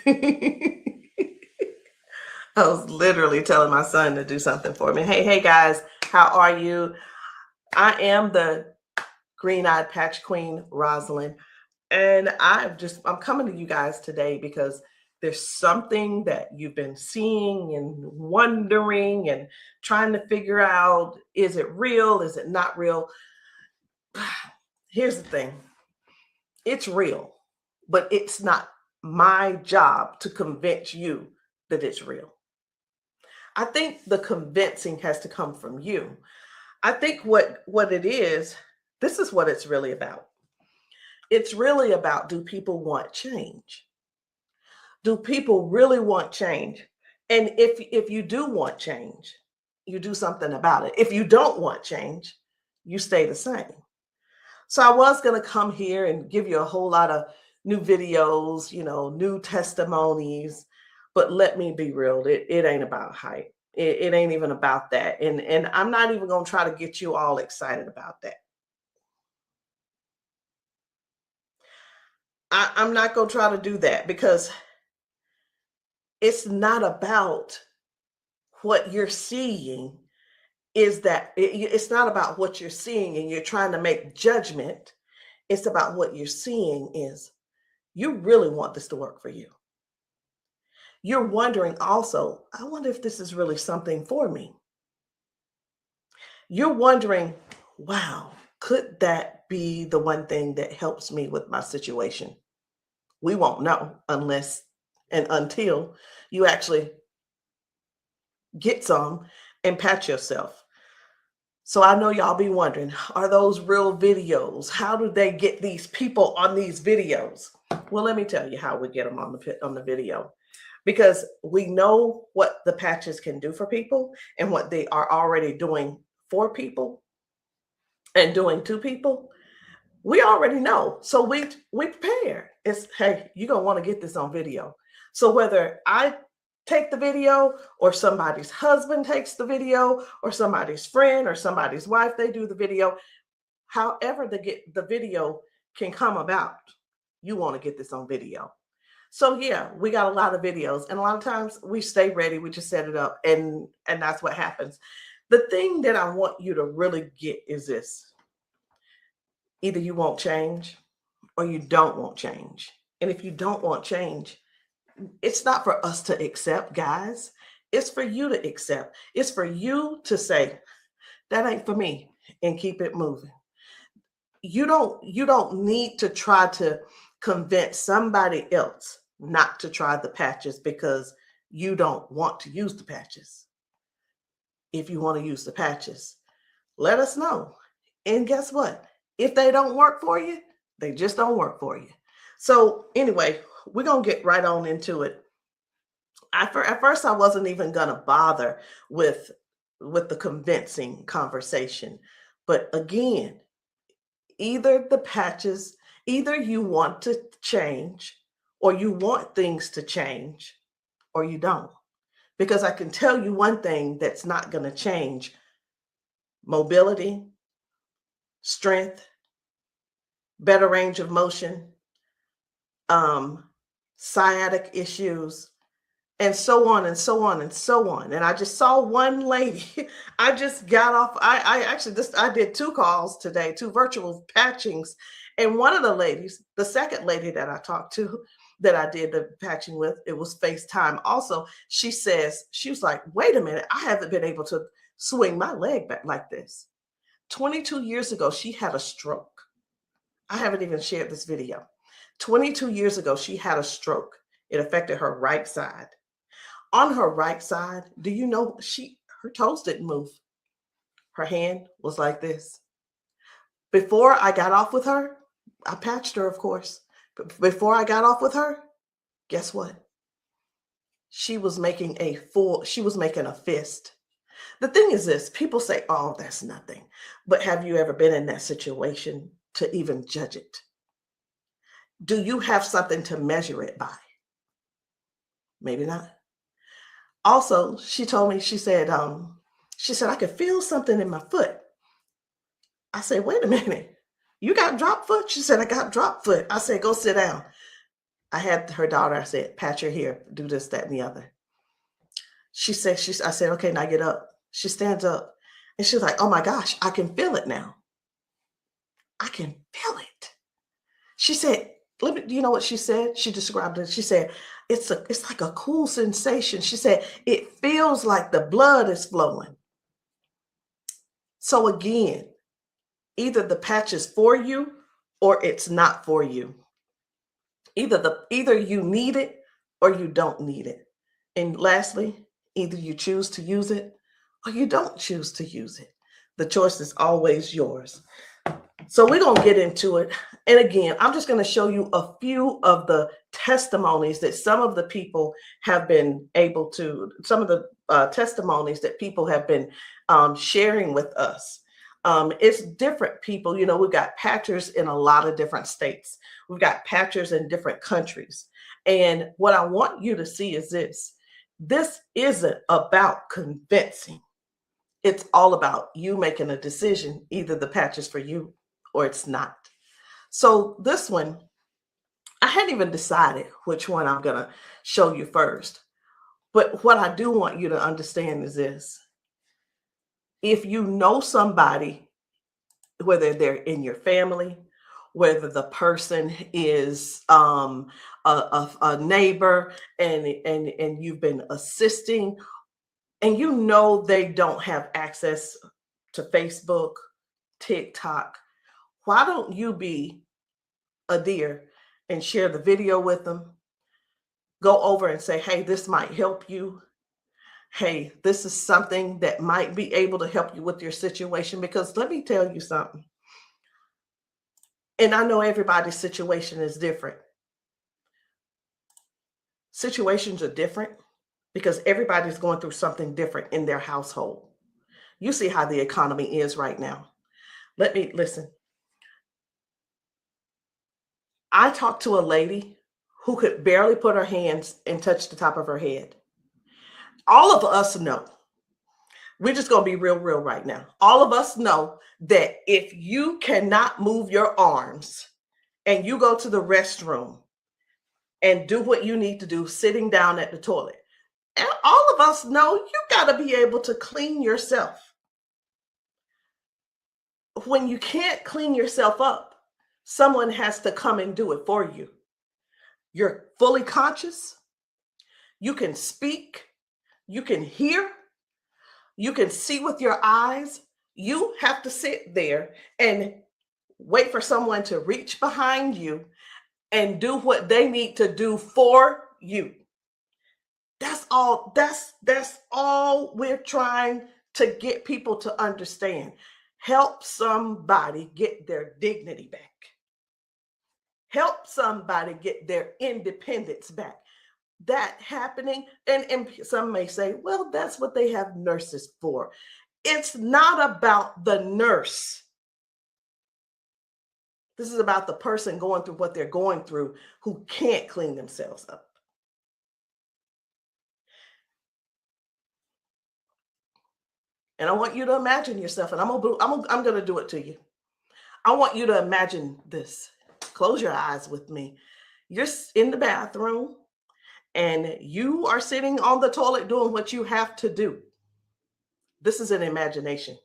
I was literally telling my son to do something for me. Hey guys, how are you? I am the green-eyed patch queen, Rosalind, and I'm coming to you guys today because there's something that you've been seeing and wondering and trying to figure out, is it real? Is it not real? Here's the thing. It's real, but it's not my job to convince you that it's real. I think the convincing has to come from you. I think what it is, this is what it's really about. It's really about, do people want change? Do people really want change? And if you do want change, you do something about it. If you don't want change, you stay the same. So I was going to come here and give you a whole lot of new videos, new testimonies, but let me be real, it ain't about hype. It ain't even about that. And I'm not even going to try to get you all excited about that. I'm not going to try to do that because it's not about what you're seeing. It's not about what you're seeing and you're trying to make judgment. It's about what you're seeing is you really want this to work for you. You're wondering also, I wonder if this is really something for me. You're wondering, wow, could that be the one thing that helps me with my situation? We won't know unless and until you actually get some and patch yourself. So I know y'all be wondering, are those real videos? How do they get these people on these videos? Well, let me tell you how we get them on the video. Because we know what the patches can do for people and what they are already doing for people and doing to people. We already know. So we prepare. It's, hey, you're going to want to get this on video. So whether I take the video or somebody's husband takes the video or somebody's friend or somebody's wife, they do the video, however the video can come about, you want to get this on video. So yeah, we got a lot of videos, and a lot of times we stay ready. We just set it up, and that's what happens. The thing that I want you to really get is this: either you won't change, or you don't want change. And if you don't want change, it's not for us to accept, guys. It's for you to accept. It's for you to say, that ain't for me, and keep it moving. You don't need to try to convince somebody else not to try the patches because you don't want to use the patches. If you want to use the patches, let us know. And guess what? If they don't work for you, they just don't work for you. So anyway, we're going to get right on into it. At first, I wasn't even going to bother with the convincing conversation. But again, either the patches, either you want to change or you want things to change or you don't. Because I can tell you one thing that's not going to change: mobility, strength, better range of motion, sciatic issues, and so on and so on and so on. And I just saw one lady. I just got off. I did 2 calls today, 2 virtual patchings. And one of the ladies, the second lady that I talked to, that I did the patching with, it was FaceTime also. She was like, wait a minute, I haven't been able to swing my leg back like this. 22 years ago, she had a stroke. I haven't even shared this video. 22 years ago, she had a stroke. It affected her right side. On her right side, do you know her toes didn't move? Her hand was like this. Before I got off with her, I patched her, of course. But before I got off with her, guess what? She was making a fist. The thing is this: people say, oh, that's nothing. But have you ever been in that situation to even judge it? Do you have something to measure it by? Maybe not. Also, she told me, she said, I could feel something in my foot. I said, wait a minute, you got drop foot? She said, I got drop foot. I said, go sit down. I had her daughter, I said, pat your hair, do this, that, and the other. I said, okay, now get up. She stands up and she's like, oh my gosh, I can feel it now. I can feel it. She said, let me, you know what she said? She described it. She said, it's like a cool sensation. She said, it feels like the blood is flowing. So again, either the patch is for you or it's not for you. Either you need it or you don't need it. And lastly, either you choose to use it or you don't choose to use it. The choice is always yours. So we're going to get into it. And again, I'm just going to show you a few of the testimonies that some of the people have been able to, some of the testimonies that people have been sharing with us. It's different people. You know, we've got patchers in a lot of different states. We've got patchers in different countries. And what I want you to see is this. This isn't about convincing. It's all about you making a decision. Either the patch is for you or it's not. So this one, I hadn't even decided which one I'm going to show you first. But what I do want you to understand is this. If you know somebody, whether they're in your family, whether the person is a neighbor and you've been assisting, and you know they don't have access to Facebook, TikTok, why don't you be a dear and share the video with them? Go over and say, hey, this might help you. Hey, this is something that might be able to help you with your situation. Because let me tell you something. And I know everybody's situation is different. Situations are different because everybody's going through something different in their household. You see how the economy is right now. Let me listen. I talked to a lady who could barely put her hands and touch the top of her head. All of us know, we're just going to be real right now. All of us know that if you cannot move your arms and you go to the restroom and do what you need to do sitting down at the toilet, and all of us know you got to be able to clean yourself. When you can't clean yourself up, someone has to come and do it for you. You're fully conscious. You can speak. You can hear. You can see with your eyes. You have to sit there and wait for someone to reach behind you and do what they need to do for you. That's all. That's all we're trying to get people to understand. Help somebody get their dignity back. Help somebody get their independence back. That happening, and some may say, well, that's what they have nurses for. It's not about the nurse. This is about the person going through what they're going through who can't clean themselves up. And I want you to imagine yourself, and I'm going to do it to you. I want you to imagine this. Close your eyes with me. You're in the bathroom and you are sitting on the toilet doing what you have to do. This is an imagination.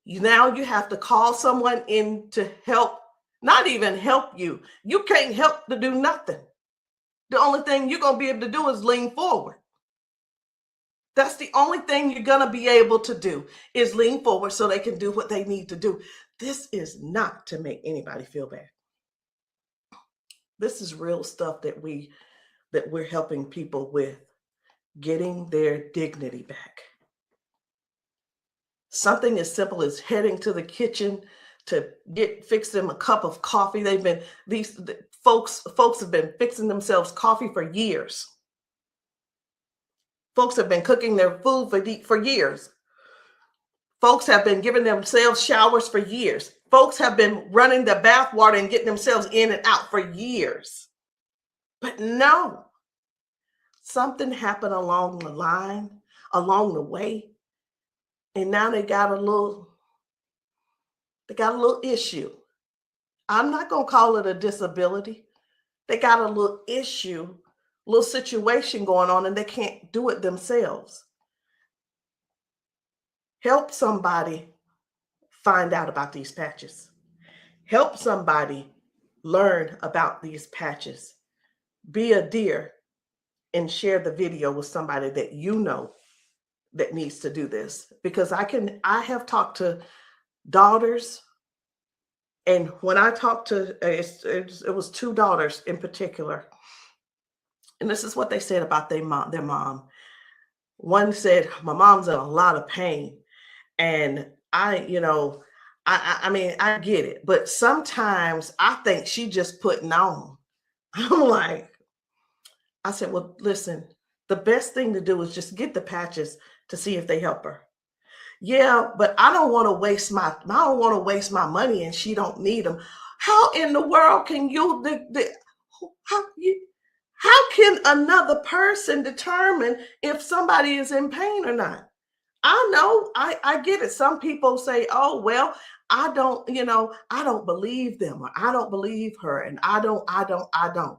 Now you have to call someone in to help, not even help you. You can't help to do nothing. The only thing you're going to be able to do is lean forward. That's the only thing you're going to be able to do is lean forward so they can do what they need to do. This is not to make anybody feel bad. This is real stuff that we're helping people with, getting their dignity back. Something as simple as heading to the kitchen to fix them a cup of coffee. These folks have been fixing themselves coffee for years. Folks have been cooking their food for years. Folks have been giving themselves showers for years. Folks have been running the bath water and getting themselves in and out for years. But no, something happened along the line, along the way, and now they got a little issue. I'm not going to call it a disability They got a little issue, little situation going on, and they can't do it themselves. Help somebody find out about these patches. Help somebody learn about these patches. Be a dear and share the video with somebody that you know that needs to do this. Because I have talked to daughters, and when I talked to, it was two daughters in particular, and this is what they said about their mom. One said, my mom's in a lot of pain. And I mean, I get it, but sometimes I think she just putting on. I'm like, I said, well, listen, the best thing to do is just get the patches to see if they help her. Yeah, but I don't want to waste my money and she don't need them. How in the world can how can another person determine if somebody is in pain or not? I know, I get it. Some people say, oh, well, I don't believe them, or I don't believe her, and I don't.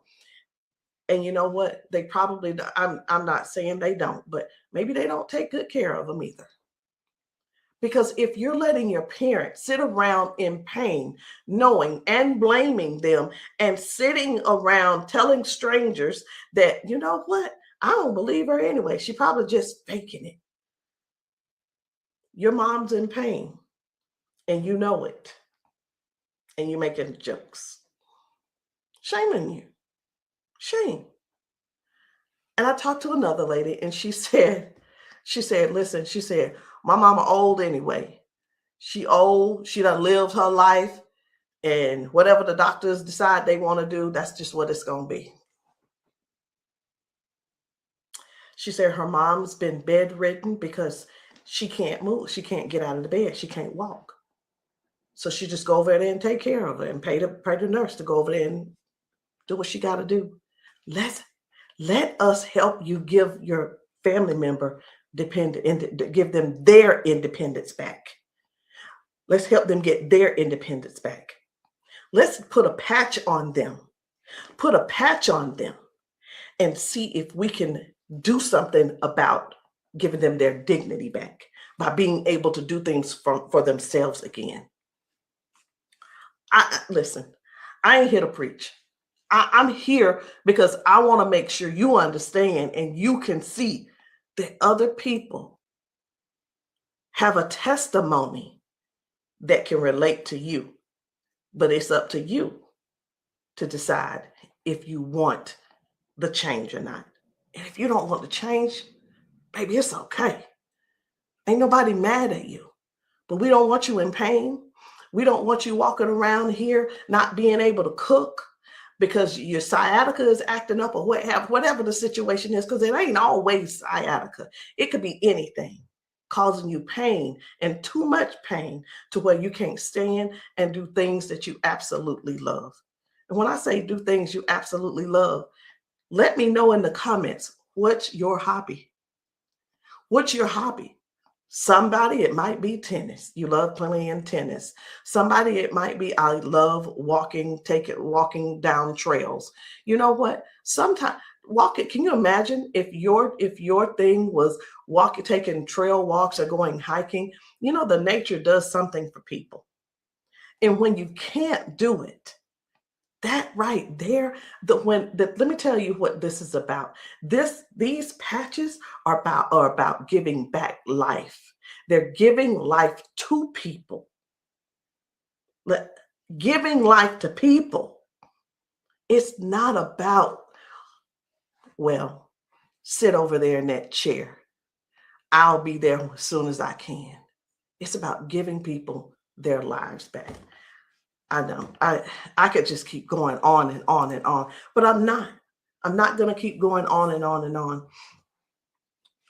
And you know what? They probably, I'm not saying they don't, but maybe they don't take good care of them either. Because if you're letting your parents sit around in pain, knowing and blaming them, and sitting around telling strangers that, you know what, I don't believe her anyway, she probably just faking it. Your mom's in pain and you know it, and you're making jokes. Shame on you. Shame. And I talked to another lady and she said, listen, she said, my mama old anyway. She old, she done lived her life, and whatever the doctors decide they want to do, that's just what it's going to be. She said her mom's been bedridden because she can't move. She can't get out of the bed. She can't walk. So she just go over there and take care of her and pay the nurse to go over there and do what she got to do. Let us help you give your family member give them their independence back. Let's help them get their independence back. Let's put a patch on them. Put a patch on them and see if we can do something about giving them their dignity back by being able to do things for themselves again. Listen, I ain't here to preach. I'm here because I want to make sure you understand and you can see that other people have a testimony that can relate to you. But it's up to you to decide if you want the change or not. And if you don't want the change, baby, it's okay. Ain't nobody mad at you. But we don't want you in pain. We don't want you walking around here not being able to cook because your sciatica is acting up, or whatever the situation is, because it ain't always sciatica. It could be anything causing you pain, and too much pain to where you can't stand and do things that you absolutely love. And when I say do things you absolutely love, let me know in the comments, what's your hobby? What's your hobby? Somebody, it might be tennis. You love playing tennis. Somebody, it might be, I love walking down trails. You know what? Sometimes walking, can you imagine if your thing was taking trail walks or going hiking? You know, the nature does something for people. And when you can't do it, that right there, let me tell you what this is about. These patches are about giving back life. They're giving life to people. Giving life to people. It's not about, well, sit over there in that chair. I'll be there as soon as I can. It's about giving people their lives back. I know I could just keep going on and on and on, but I'm not going to keep going on and on and on.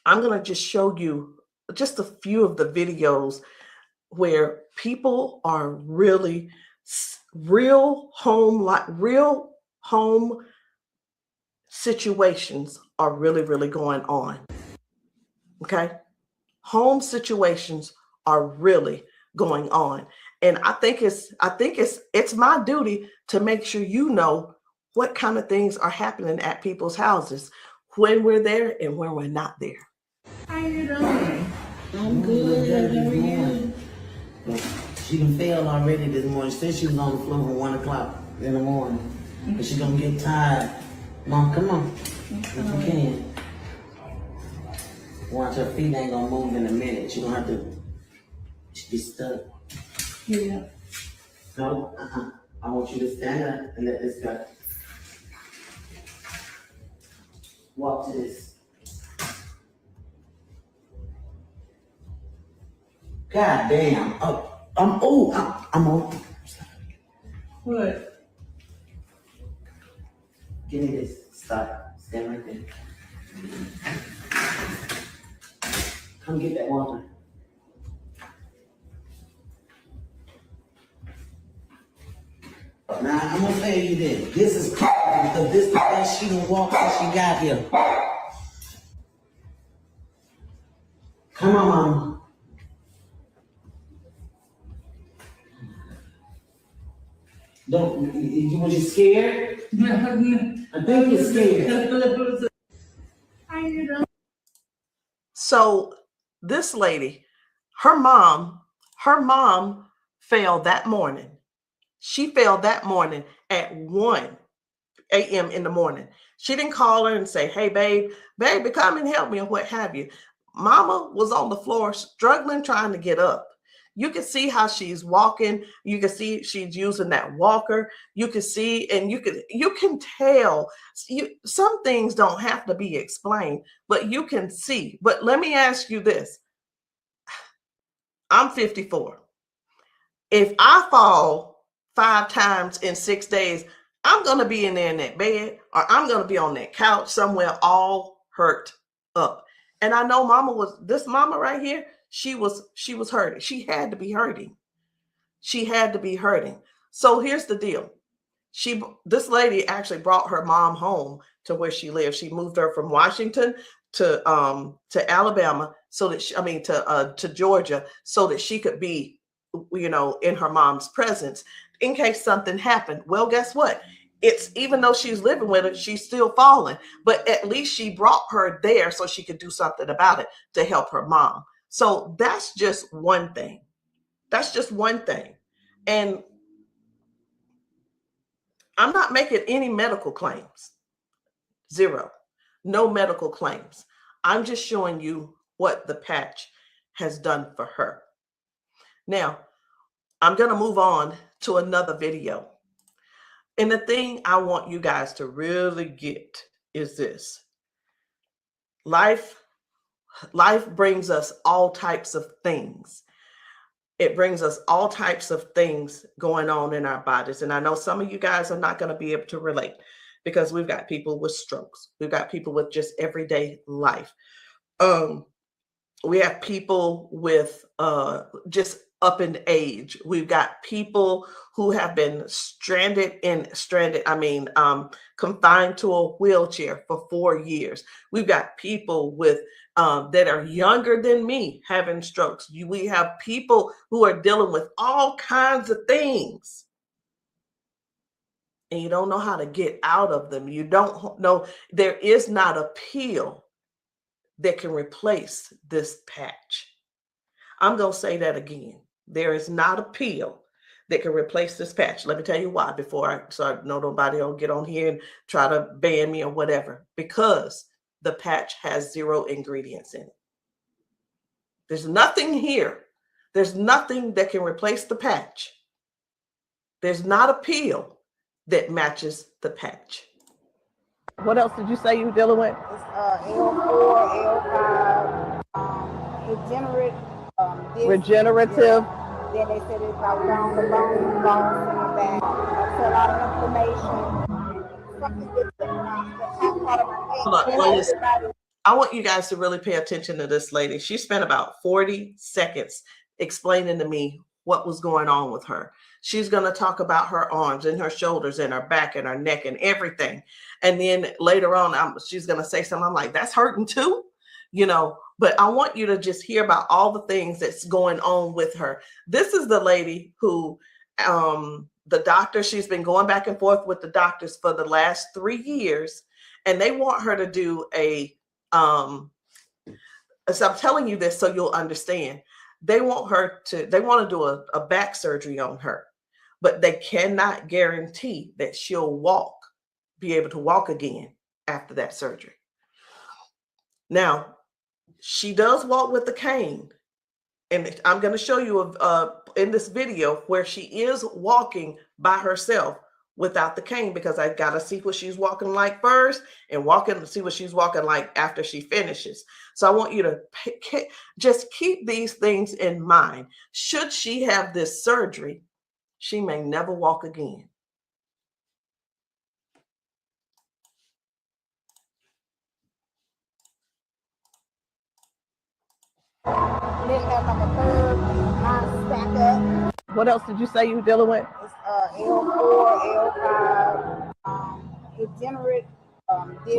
I'm going to just show you just a few of the videos where people are really real home situations are really going on. Okay. Home situations are really going on. And I think it's my duty to make sure you know what kind of things are happening at people's houses when we're there and when we're not there. How you doing? I'm good. How are you? She done failed already this morning. She said she was on the floor from 1 o'clock in the morning. But she gonna get tired. Mom, come on. If you can. Watch, her feet ain't gonna move in a minute. She gonna have to be stuck. Yeah. No, I want you to stand up and let this go. Walk to this. God damn. I'm on. What? Give me this. Stop. Stand right there. Come get that water. Now, I'm gonna tell you this. This is crazy because this is the best she done walked since she got here. Come on, Mama. Don't, was you scared? I think you're scared. How you doing? So this lady, her mom fell that morning. She fell that morning at 1 a.m. in the morning. She didn't call her and say, hey, baby, come and help me, or what have you. Mama was on the floor struggling, trying to get up. You can see how she's walking. You can see she's using that walker. You can see, and you can tell. Some things don't have to be explained, but you can see. But let me ask you this. I'm 54. If I fall 5 times in 6 days, I'm going to be in there in that bed, or I'm going to be on that couch somewhere all hurt up. And I know this mama right here, she was hurting. She had to be hurting. She had to be hurting. So here's the deal. This lady actually brought her mom home to where she lived. She moved her from Washington to Alabama to Georgia, so that she could be, in her mom's presence in case something happened. Well, guess what? It's, even though she's living with her, she's still falling, but at least she brought her there so she could do something about it to help her mom. So that's just one thing. That's just one thing. And I'm not making any medical claims. Zero. No medical claims. I'm just showing you what the patch has done for her. Now, I'm going to move on to another video. And the thing I want you guys to really get is this. Life brings us all types of things. It brings us all types of things going on in our bodies. And I know some of you guys are not going to be able to relate, because we've got people with strokes. We've got people with just everyday life. We have people with just up in age. We've got people who have been confined to a wheelchair for 4 years. We've got people with that are younger than me having strokes. We have people who are dealing with all kinds of things, and you don't know how to get out of them. You don't know. There is not a pill that can replace this patch. I'm going to say that again. There is not a pill that can replace this patch. Let me tell you why, so I know nobody will get on here and try to ban me or whatever. Because the patch has 0 ingredients in it. There's nothing here. There's nothing that can replace the patch. There's not a pill that matches the patch. What else did you say you were dealing with? It's L4, L5, regenerative. Yeah. Then they said it's about down the bone, bones in the back. That's a lot of inflammation. Something that's part of my head. I want you guys to really pay attention to this lady. She spent about 40 seconds explaining to me what was going on with her. She's going to talk about her arms and her shoulders and her back and her neck and everything. And then later on, she's going to say something. I'm like, that's hurting too, but I want you to just hear about all the things that's going on with her. This is the lady who the doctor, she's been going back and forth with the doctors for the last 3 years, and they want her to do a so I'm telling you this so you'll understand. They want to do a back surgery on her, but they cannot guarantee that she'll be able to walk again after that surgery. Now, she does walk with the cane, and I'm going to show you in this video where she is walking by herself without the cane, because I got to see what she's walking like first and see what she's walking like after she finishes. So I want you to just keep these things in mind. Should she have this surgery, she may never walk again. Then have like a third stack up. What else did you say you were dealing with? It's L4, L5,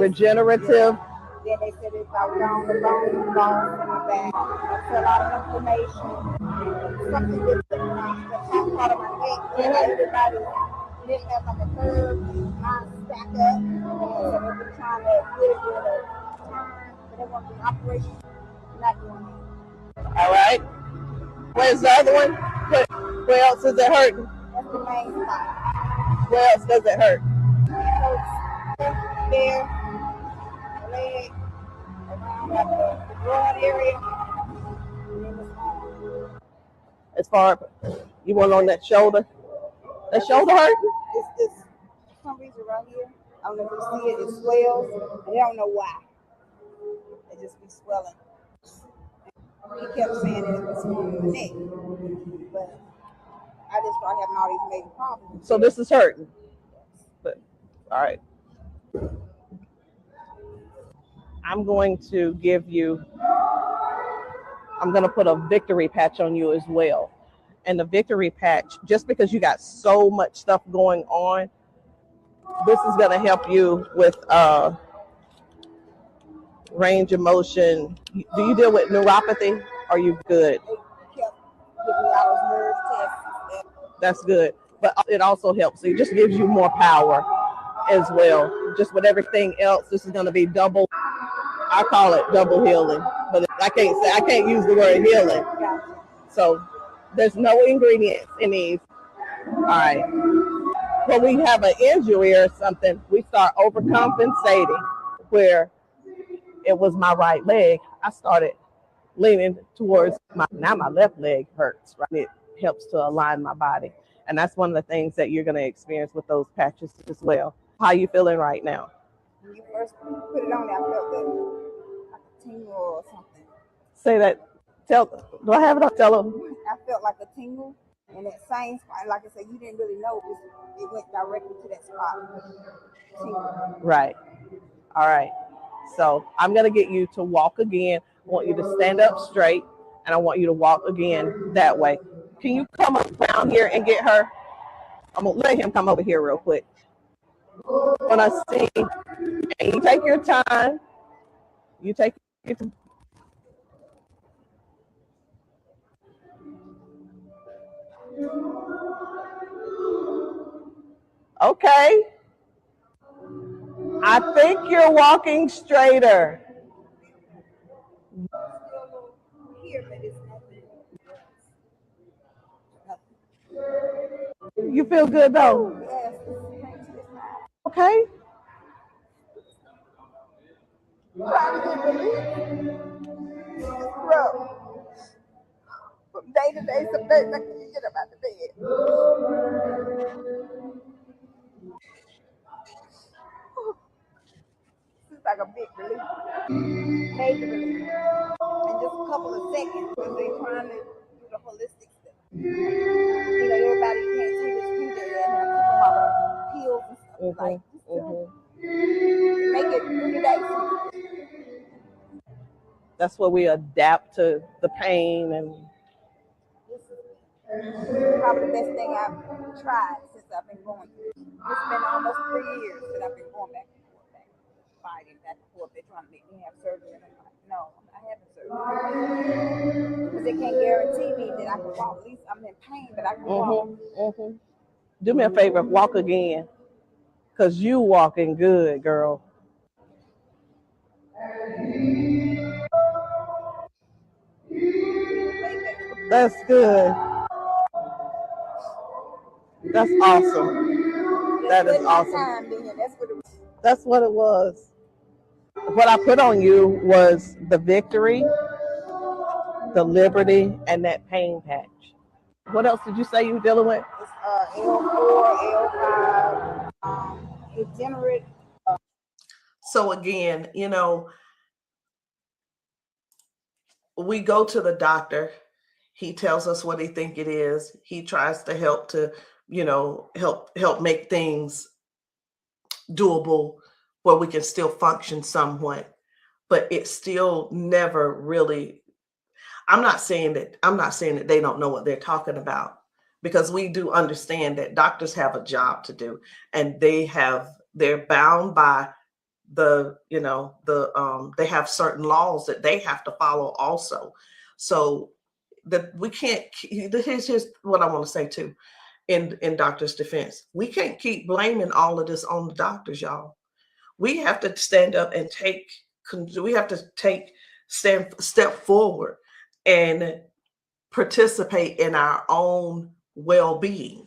regenerative. Yeah. Then they said it's like down the bone in the back. That's a lot of inflammation. Something with the top part of my neck. And everybody didn't have like a curve, stack up. So they've been trying to get it with a turn, but they want the operation. Not doing it. All right. Where's the other one? Where else is it hurting? That's the main spot. Where else does it hurt? It hurts there, leg, around like the broad area, and then it's on. As far as you want on that shoulder? That shoulder hurt? It's this, for some reason right here, I don't know if you see it, it swells, and they don't know why. It just be swelling. He kept saying that it was from the neck, but I just started having all these major problems. So this is hurting. But, all right. I'm going to put a victory patch on you as well. And the victory patch, just because you got so much stuff going on, this is going to help you with range of motion. Do you deal with neuropathy? Are you good? They kept giving me all those nerve tests. That's good. But it also helps. It just gives you more power as well. Just with everything else, this is going to be double. I call it double healing, but I can't use the word healing. So there's no ingredients in these. All right. When we have an injury or something, we start overcompensating. Where it was my right leg, I started leaning towards my left leg hurts, right? It helps to align my body. And that's one of the things that you're going to experience with those patches as well. How are you feeling right now? When you first put it on, I felt like a tingle or something. Say that. Do I have it up? Tell them. I felt like a tingle, and that same spot, like I said, you didn't really know it went directly to that spot. Tingle. Right. All right. So I'm going to get you to walk again. I want you to stand up straight, and I want you to walk again that way. Can you come up down here and get her? I'm going to let him come over here real quick. When I sing, and you take your time. You take your time. Okay. I think you're walking straighter. You feel good though? Okay. Trying to get relief. Bro, from day to day, some days I can't get up out of bed. It's like a big relief. Major relief. In just a couple of seconds, because they're trying to do the holistic stuff. Everybody can't see this finger and have to come out of pills and stuff. Like, make it 3 days. That's where we adapt to the pain, and this is probably the best thing I've tried since I've been going through. It's been almost 3 years that I've been going back and forth, fighting back and forth. They're trying to make me have surgery, and I'm like, no, I'm not having surgery. Because they can't guarantee me that I can walk. At least I'm in pain, but I can walk. Do me a favor, walk again, because you walking good, girl. That's good. That's awesome. That is awesome. That's what it was. What I put on you was the victory, the liberty, and that pain patch. What else did you say you were dealing with? It's L4, L5, degenerate. So again, we go to the doctor. He tells us what he think it is. He tries to help help make things doable where we can still function somewhat, but it's still never really. I'm not saying that they don't know what they're talking about, because we do understand that doctors have a job to do, and they're bound by they have certain laws that they have to follow also. So that we can't. Here's what I want to say too. In doctors' defense, we can't keep blaming all of this on the doctors, y'all. We have to stand up and step forward and participate in our own well-being.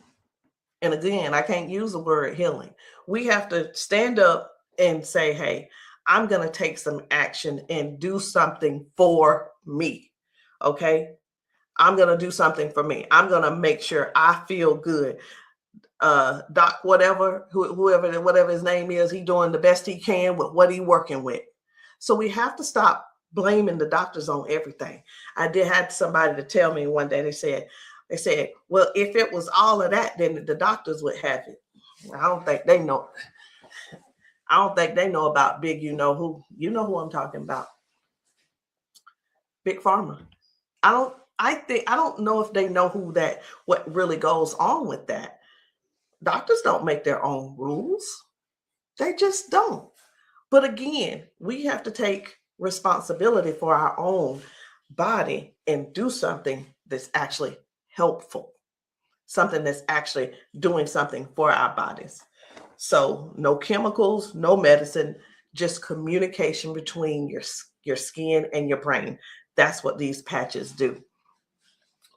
And again, I can't use the word healing. We have to stand up and say, hey, I'm going to take some action and do something for me. Okay. I'm going to do something for me. I'm going to make sure I feel good. Doc, whatever his name is, he doing the best he can with what he working with. So we have to stop blaming the doctors on everything. I had somebody to tell me one day, they said, well, if it was all of that, then the doctors would have it. I don't think they know. I don't think they know about big, you know who I'm talking about. Big Pharma. I don't know if they know what really goes on with that. Doctors don't make their own rules. They just don't. But again, we have to take responsibility for our own body and do something that's actually helpful, something that's actually doing something for our bodies. So no chemicals, no medicine, just communication between your skin and your brain. That's what these patches do.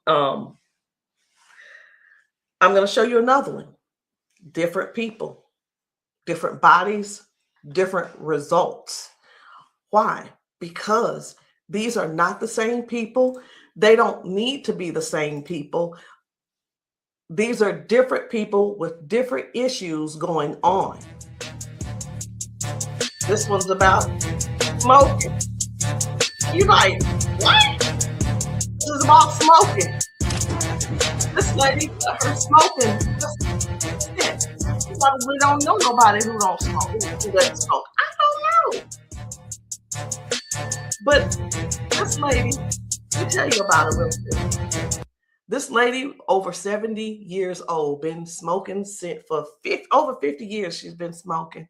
I'm going to show you another one. Different people, different bodies, different results. Why? Because these are not the same people. They don't need to be the same people. These are different people with different issues going on. This one's about smoking. You're like, what? This is about smoking. This lady, her smoking. You probably don't know nobody who don't smoke, who doesn't smoke. I don't know. But this lady, let me tell you about her real quick. This lady, over 70 years old, been smoking for over 50 years. She's been smoking.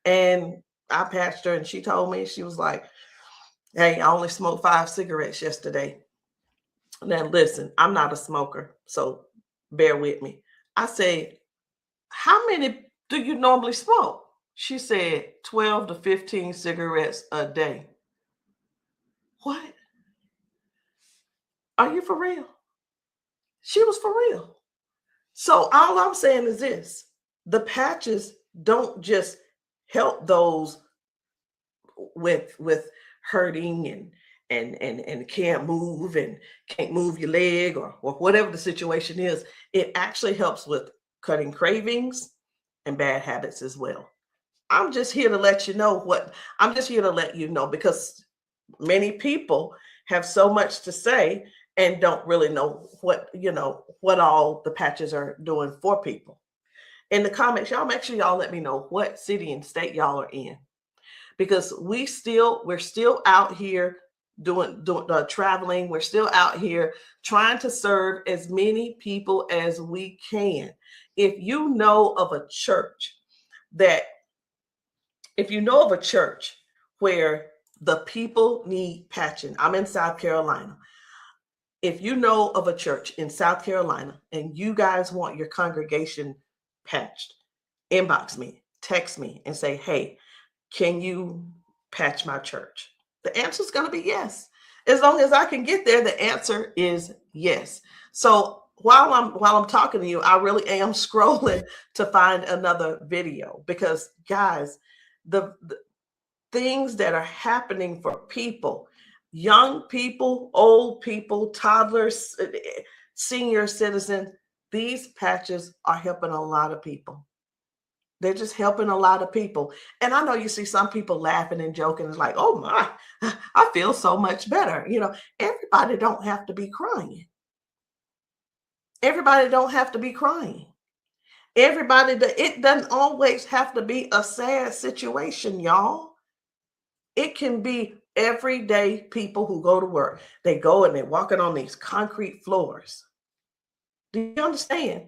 And I patched her, and she told me, she was like, hey, I only smoked 5 cigarettes yesterday. Now, listen, I'm not a smoker, so bear with me. I said, how many do you normally smoke? She said 12 to 15 cigarettes a day. What? Are you for real? She was for real. So all I'm saying is this: the patches don't just help those with hurting and can't move and can't move your leg or whatever the situation is. It actually helps with cutting cravings and bad habits as well. I'm just here to let you know because many people have so much to say and don't really know what all the patches are doing for people. In the comments, y'all make sure y'all let me know what city and state y'all are in, because we're still out here doing traveling. We're still out here trying to serve as many people as we can. If you know of a church where the people need patching, I'm in South Carolina. if you know of a church in South Carolina and you guys want your congregation patched, inbox me, text me, and say, hey, can you patch my church? The answer is going to be yes. As long as I can get there, the answer is yes. So while I'm talking to you, I really am scrolling to find another video, because guys, the things that are happening for people, young people, old people, toddlers, senior citizens, these patches are helping a lot of people. They're just helping a lot of people. And I know you see some people laughing and joking. It's like, oh my, I feel so much better. You know, everybody don't have to be crying. Everybody don't have to be crying. It doesn't always have to be a sad situation, y'all. It can be everyday people who go to work. They go and they're walking on these concrete floors. Do you understand?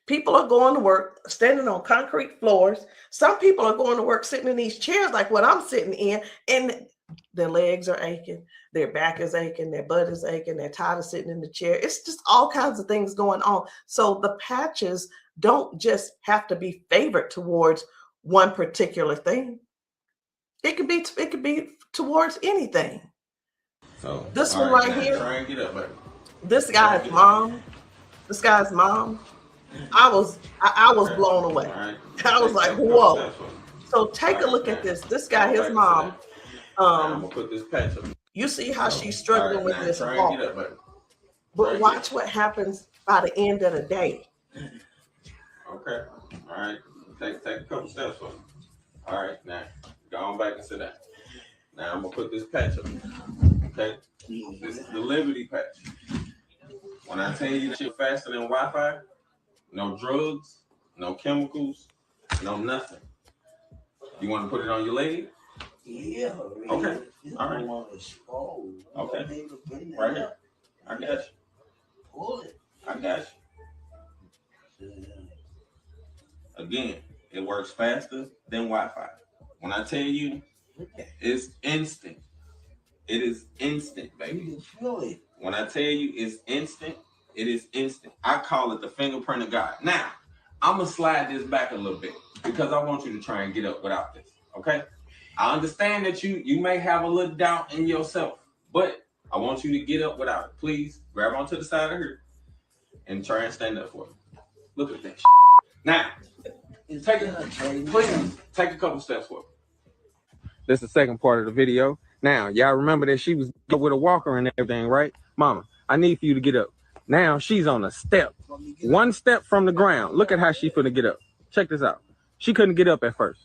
People are going to work standing on concrete floors. Some people are going to work sitting in these chairs like what I'm sitting in, and their legs are aching, their back is aching, their butt is aching, they're tired of sitting in the chair. It's just all kinds of things going on. So the patches don't just have to be favored towards one particular thing. It could be towards anything. So this one right here, try and get up, baby. This guy's mom, I was blown away. Right. I was like, whoa. So take a look at this. This guy, his mom, I'm gonna put this patch up. you see how she's struggling with this try walk. and get up, baby. But watch what happens by the end of the day. Okay. All right. Take a couple steps for me. All right. Now go on back and sit down. Now I'm gonna put this patch up. Okay. This is the Liberty patch. When I tell you that you're faster than Wi-Fi, no drugs, no chemicals, no nothing. You want to put it on your leg? Yeah. Okay. All right. Okay. Right here. I got you. Pull it. I got you. Again, it works faster than Wi-Fi. When I tell you, it's instant. It is instant, baby. You can feel it. When I tell you it's instant, it is instant. I call it the fingerprint of God. Now, I'm going to slide this back a little bit because I want you to try and get up without this, okay? I understand that you may have a little doubt in yourself, but I want you to get up without it. Please grab onto the side of her and try and stand up for me. Look at that shit. Now, take a couple steps forward. This is the second part of the video. Now, y'all remember that she was with a walker and everything, right? Mama, I need for you to get up. Now she's on a step. One step from the ground. Look at how she finna get up. Check this out. She couldn't get up at first.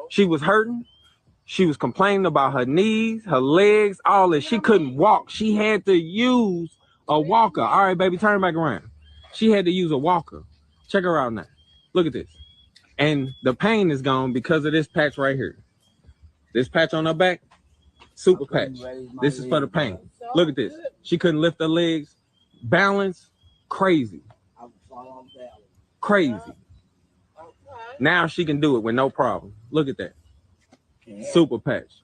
She was hurting. She was complaining about her knees, her legs, all this. She couldn't walk. She had to use a walker. All right, baby, turn back around. She had to use a walker. Check her out now. Look at this. And the pain is gone because of this patch right here. This patch on her back, super patch. This is for the pain. Look at this. She couldn't lift her legs. Balance, crazy. Crazy. Now she can do it with no problem. Look at that. Super patch.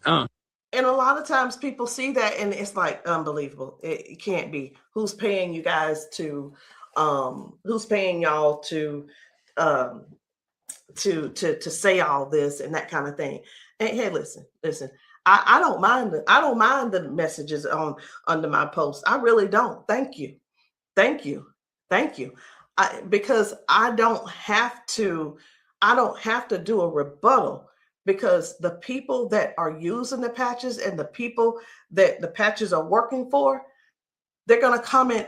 And a lot of times people see that and it's like unbelievable. It can't be. Who's paying you guys to who's paying y'all to say all this and that kind of thing. And hey, listen. I don't mind the messages under my post. I really don't. Thank you. Because I don't have to do a rebuttal, because the people that are using the patches and the people that the patches are working for, they're going to comment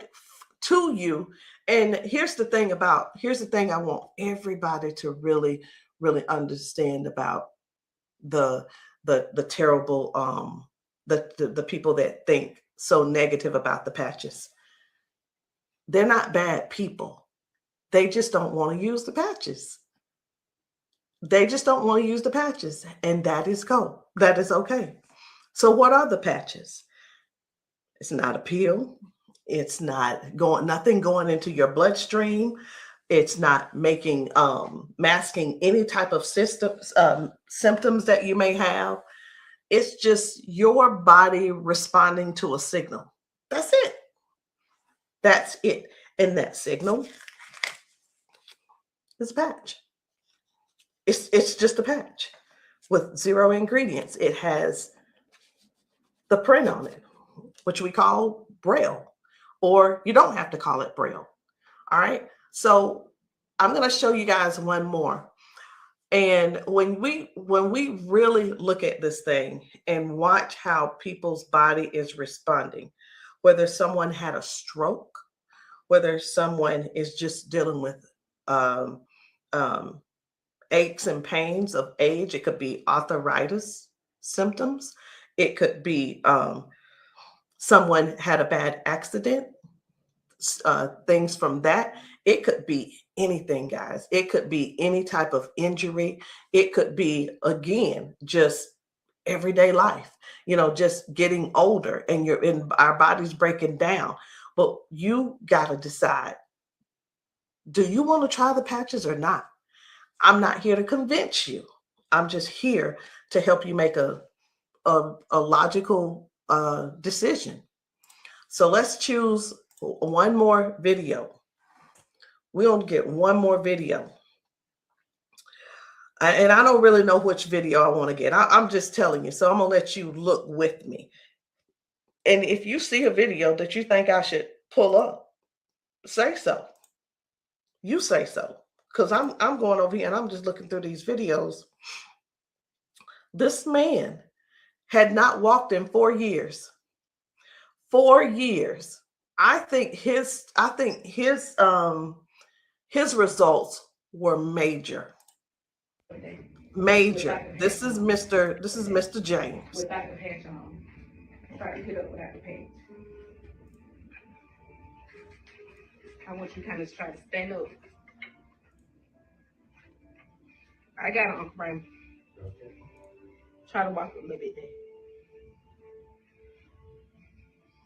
to you. And here's the thing I want everybody to really, really understand about the terrible, the people that think so negative about the patches. They're not bad people. They just don't want to use the patches. And that is cool. That is okay. So what are the patches? It's not a pill. It's not nothing going into your bloodstream. It's not masking any type of symptoms that you may have. It's just your body responding to a signal. That's it. That's it. And that signal is a patch. It's just a patch with 0 ingredients. It has the print on it, which we call Braille, or you don't have to call it Braille. All right. So I'm going to show you guys one more. And when we really look at this thing and watch how people's body is responding, whether someone had a stroke, whether someone is just dealing with aches and pains of age, it could be arthritis symptoms, it could be someone had a bad accident, things from that. It could be anything, guys. It could be any type of injury. It could be, again, just everyday life, just getting older and our body's breaking down. But you got to decide, do you want to try the patches or not? I'm not here to convince you. I'm just here to help you make a logical decision. So let's choose one more video. We're going to get one more video. And I don't really know which video I want to get. I'm just telling you. So I'm going to let you look with me. And if you see a video that you think I should pull up, say so. You say so. Because I'm going over here and I'm just looking through these videos. This man had not walked in 4 years. 4 years. I think his results were major. Major. This is Mr. James. Without the patch on. Try to get up without the patch. I want you to kind of try to stand up. I got it, Uncle Brian. Try to walk a little bit there.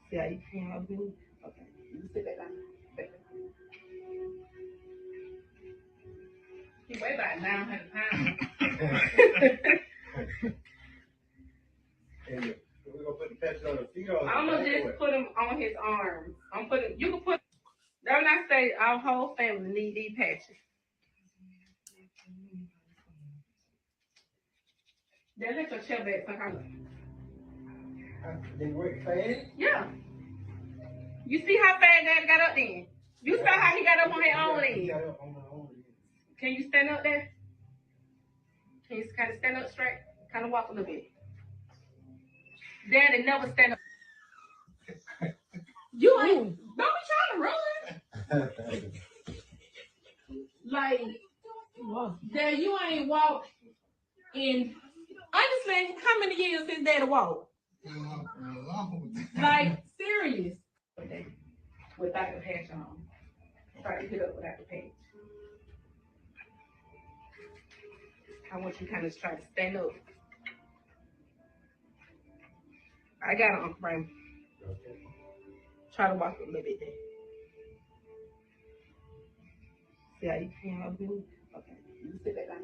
See how you can help me? Okay. You can sit back down. He weigh about 900 pounds. We're gonna put the patch on the feet or I'm gonna just put him on his arms. You can put, don't I say our whole family need these patches. Then let your chair back some They work fast? Yeah. You see how fast Daddy got up then? You saw how he got up on his own leg. Can you stand up there? Can you kind of stand up straight? Kind of walk a little bit. Daddy never stand up. You ain't, don't be trying to run. Like, Dad, you ain't walked in, honestly, how many years since Daddy walked? Like, serious. Without the patch on. Try to get up without the patch. I want you to kind of try to stand up. I got it, Uncle Brian. Try to walk a little bit there. See how you can help me? Okay. You can sit back down.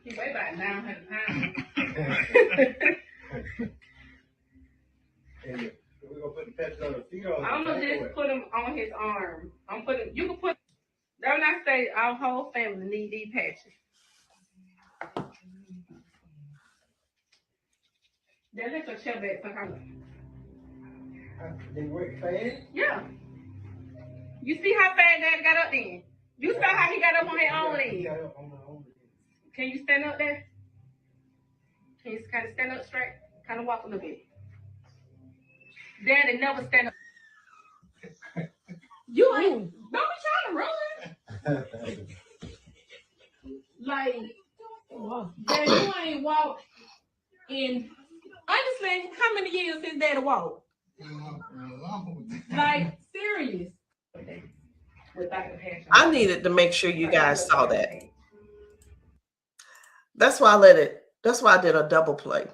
He weigh about 900 pounds. We're gonna put the patch on the feet or I'm gonna just put him on his arm. You can put, don't I say our whole family need these patches. Then let your chair back some They work fast? Yeah. You see how fast Daddy got up then? You saw how he got up on his own leg. Can you stand up there? Can you kind of stand up straight? Kind of walk a little bit. Daddy never stand up. You ain't, don't be trying to run. Like, Daddy, you ain't walked in, honestly, how many years since Daddy walked? Like, serious. Without the patch on. I needed to make sure you guys saw that. That's why I did a double play.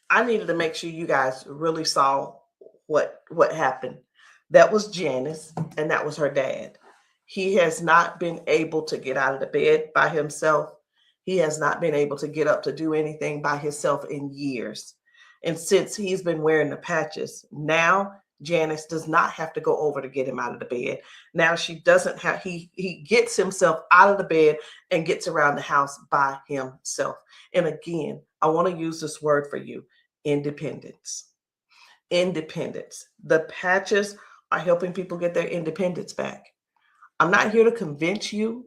I needed to make sure you guys really saw what happened. That was Janice, and that was her dad. He has not been able to get out of the bed by himself. He has not been able to get up to do anything by himself in years. And since he's been wearing the patches, now Janice does not have to go over to get him out of the bed. Now she doesn't have, he gets himself out of the bed and gets around the house by himself. And again, I want to use this word for you, independence. Independence. The patches are helping people get their independence back. I'm not here to convince you.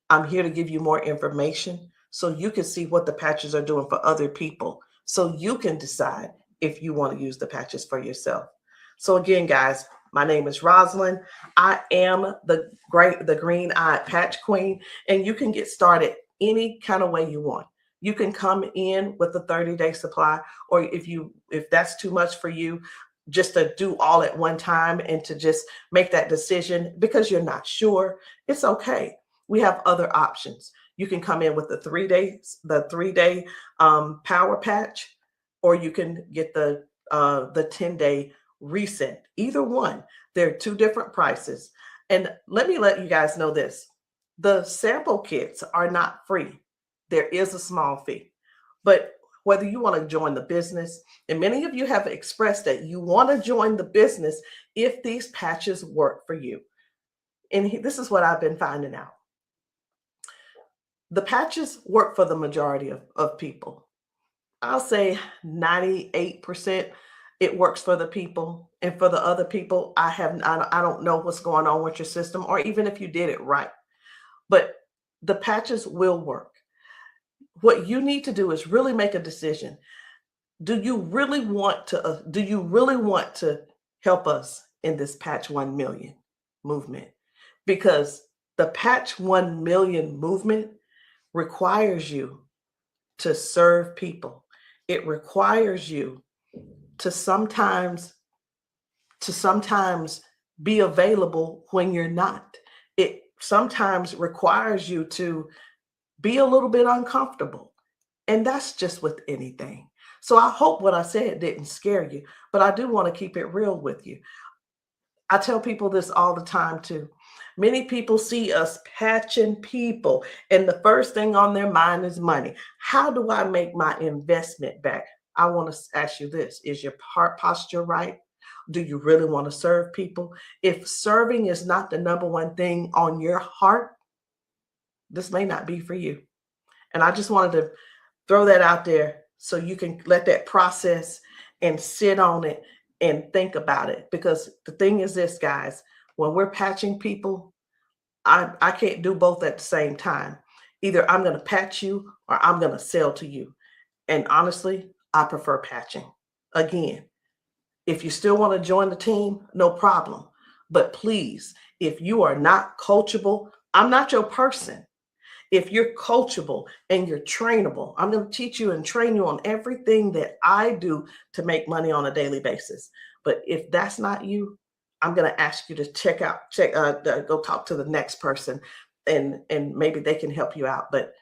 I'm here to give you more information so you can see what the patches are doing for other people, so you can decide if you want to use the patches for yourself. So again, guys, my name is Rosalind. I am the green-eyed patch queen, and you can get started any kind of way you want. You can come in with a 30-day supply, or if that's too much for you, just to do all at one time and to just make that decision because you're not sure, it's okay. We have other options. You can come in with the 3-day power patch, or you can get the 10-day reset. Either one. There are two different prices. And let me let you guys know this. The sample kits are not free. There is a small fee. But whether you want to join the business, and many of you have expressed that you want to join the business if these patches work for you. And this is what I've been finding out. The patches work for the majority of people. I'll say 98% it works for the people. And for the other people, I don't know what's going on with your system, or even if you did it right. But the patches will work. What you need to do is really make a decision. Do you really want to help us in this Patch 1 Million movement? Because the Patch 1 Million movement requires you to serve people. It requires you to sometimes be available when you're not. It sometimes requires you to be a little bit uncomfortable. And that's just with anything. So I hope what I said didn't scare you, but I do want to keep it real with you. I tell people this all the time too. Many people see us patching people, and the first thing on their mind is money. How do I make my investment back? I want to ask you this. Is your heart posture right? Do you really want to serve people? If serving is not the number one thing on your heart, this may not be for you. And I just wanted to throw that out there so you can let that process and sit on it and think about it. Because the thing is this, guys, when we're patching people, I can't do both at the same time. Either I'm going to patch you or I'm going to sell to you. And honestly, I prefer patching. Again, if you still want to join the team, no problem. But please, if you are not coachable, I'm not your person. If you're coachable and you're trainable, I'm going to teach you and train you on everything that I do to make money on a daily basis. But if that's not you, I'm going to ask you to go talk to the next person, and maybe they can help you out. But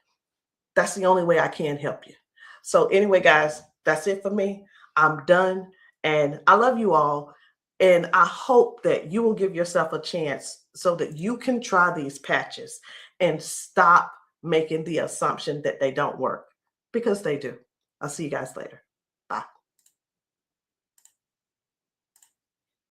that's the only way I can help you. So anyway, guys, that's it for me. I'm done. And I love you all. And I hope that you will give yourself a chance so that you can try these patches and stop making the assumption that they don't work, because they do. I'll see you guys later.